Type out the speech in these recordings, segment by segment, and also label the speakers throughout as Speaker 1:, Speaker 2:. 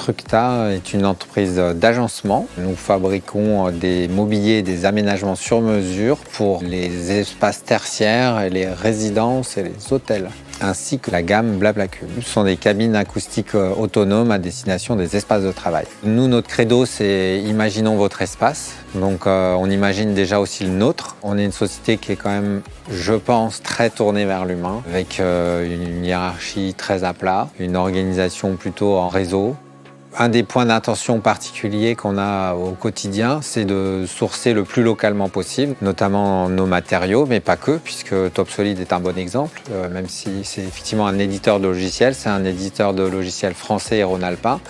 Speaker 1: Tructa est une entreprise d'agencement. Nous fabriquons des mobiliers et des aménagements sur mesure pour les espaces tertiaires, et les résidences et les hôtels, ainsi que la gamme Blabla-Cube. Ce sont des cabines acoustiques autonomes à destination des espaces de travail. Nous, notre credo, c'est « Imaginons votre espace ». Donc on imagine déjà aussi le nôtre. On est une société qui est quand même, je pense, très tournée vers l'humain, avec une hiérarchie très à plat, une organisation plutôt en réseau. Un des points d'intention particuliers qu'on a au quotidien, c'est de sourcer le plus localement possible, notamment nos matériaux, mais pas que, puisque Topsolid est un bon exemple. Même si c'est effectivement un éditeur de logiciels, c'est un éditeur de logiciels français et rhône-alpin.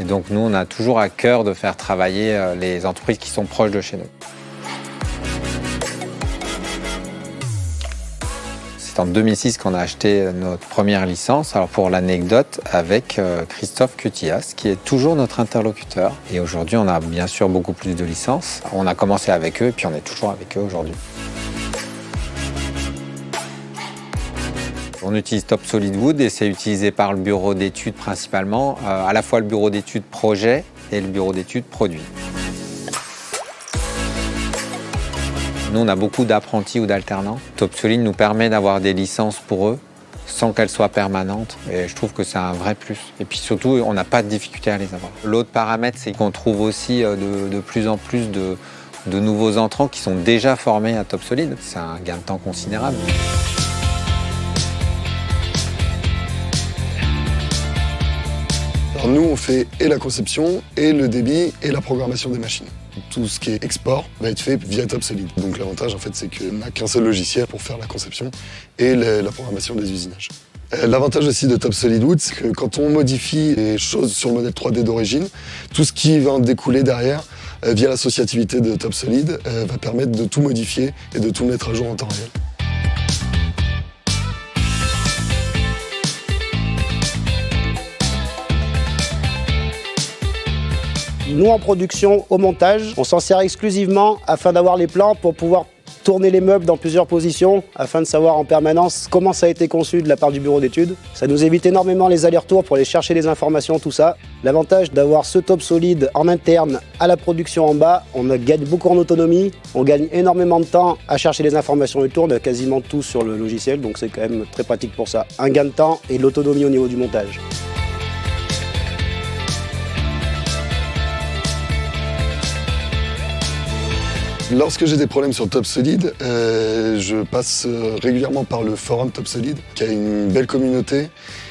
Speaker 1: Et donc nous, on a toujours à cœur de faire travailler les entreprises qui sont proches de chez nous. C'est en 2006 qu'on a acheté notre première licence, alors pour l'anecdote, avec Christophe Cutillas, qui est toujours notre interlocuteur. Et aujourd'hui, on a bien sûr beaucoup plus de licences. On a commencé avec eux et puis on est toujours avec eux aujourd'hui. On utilise Topsolid Wood et c'est utilisé par le bureau d'études principalement, à la fois le bureau d'études projet et le bureau d'études produit. Nous, on a beaucoup d'apprentis ou d'alternants. Topsolid nous permet d'avoir des licences pour eux sans qu'elles soient permanentes. Et je trouve que c'est un vrai plus. Et puis surtout, on n'a pas de difficulté à les avoir. L'autre paramètre, c'est qu'on trouve aussi de plus en plus de nouveaux entrants qui sont déjà formés à Topsolid. C'est un gain de temps considérable.
Speaker 2: Alors nous, on fait et la conception, et le débit, et la programmation des machines. Tout ce qui est export va être fait via Topsolid. Donc l'avantage, en fait, c'est qu'on n'a qu'un seul logiciel pour faire la conception et la programmation des usinages. L'avantage aussi de Topsolid Wood, c'est que quand on modifie les choses sur le modèle 3D d'origine, tout ce qui va en découler derrière, via l'associativité de Topsolid, va permettre de tout modifier et de tout mettre à jour en temps réel.
Speaker 3: Nous, en production, au montage, on s'en sert exclusivement afin d'avoir les plans pour pouvoir tourner les meubles dans plusieurs positions, afin de savoir en permanence comment ça a été conçu de la part du bureau d'études. Ça nous évite énormément les allers-retours pour aller chercher les informations, tout ça. L'avantage d'avoir ce Topsolid en interne à la production en bas, on gagne beaucoup en autonomie, on gagne énormément de temps à chercher les informations autour, on a quasiment tout sur le logiciel, donc c'est quand même très pratique pour ça. Un gain de temps et de l'autonomie au niveau du montage.
Speaker 2: Lorsque j'ai des problèmes sur Topsolid, je passe régulièrement par le forum Topsolid, qui a une belle communauté,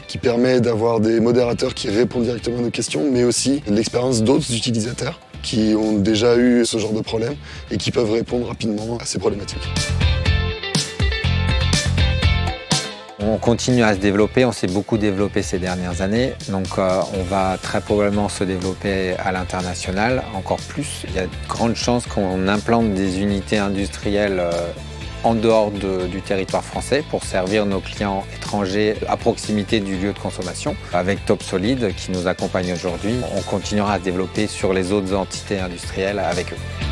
Speaker 2: qui permet d'avoir des modérateurs qui répondent directement à nos questions, mais aussi l'expérience d'autres utilisateurs qui ont déjà eu ce genre de problème et qui peuvent répondre rapidement à ces problématiques.
Speaker 1: On continue à se développer, on s'est beaucoup développé ces dernières années, donc on va très probablement se développer à l'international encore plus. Il y a de grandes chances qu'on implante des unités industrielles en dehors du territoire français pour servir nos clients étrangers à proximité du lieu de consommation. Avec Topsolid qui nous accompagne aujourd'hui, on continuera à se développer sur les autres entités industrielles avec eux.